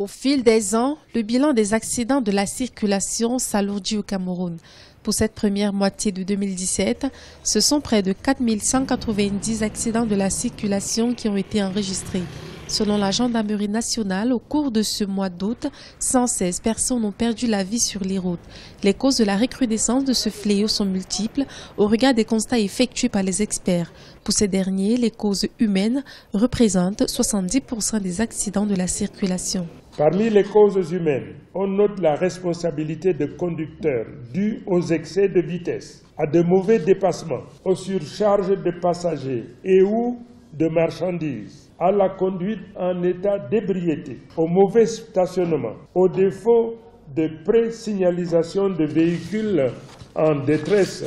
Au fil des ans, le bilan des accidents de la circulation s'alourdit au Cameroun. Pour cette première moitié de 2017, ce sont près de 4190 accidents de la circulation qui ont été enregistrés. Selon la gendarmerie nationale, au cours de ce mois d'août, 116 personnes ont perdu la vie sur les routes. Les causes de la recrudescence de ce fléau sont multiples au regard des constats effectués par les experts. Pour ces derniers, les causes humaines représentent 70% des accidents de la circulation. Parmi les causes humaines, on note la responsabilité de conducteurs due aux excès de vitesse, à de mauvais dépassements, aux surcharges de passagers et ou de marchandises, à la conduite en état d'ébriété, au mauvais stationnement, au défaut de pré-signalisation de véhicules en détresse,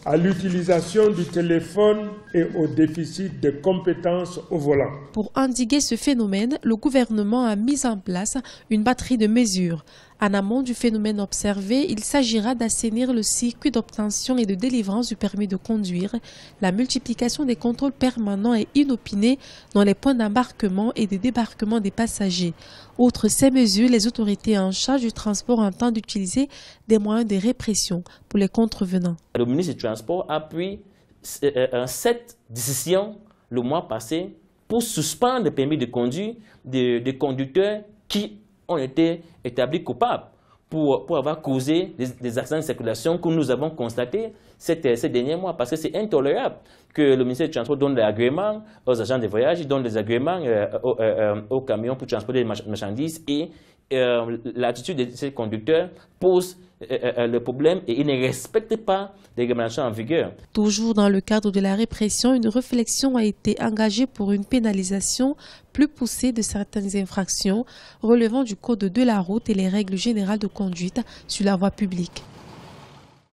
à l'utilisation du téléphone et au déficit de compétences au volant. Pour endiguer ce phénomène, le gouvernement a mis en place une batterie de mesures. En amont du phénomène observé, il s'agira d'assainir le circuit d'obtention et de délivrance du permis de conduire, la multiplication des contrôles permanents et inopinés dans les points d'embarquement et de débarquement des passagers. Outre ces mesures, les autorités en charge du transport entendent utiliser des moyens de répression pour les contrevenants. Le ministre du Transport a pris 7 décisions le mois passé pour suspendre le permis de conduire des conducteurs qui ont été établis coupables pour avoir causé des accidents de circulation que nous avons constatés ces derniers mois. Parce que c'est intolérable que le ministère du Transport donne des agréments aux agents de voyage, donne des agréments aux camions pour transporter des marchandises et l'attitude de ces conducteurs pose le problème et ils ne respectent pas les réglementations en vigueur. Toujours dans le cadre de la répression, une réflexion a été engagée pour une pénalisation plus poussée de certaines infractions relevant du code de la route et les règles générales de conduite sur la voie publique.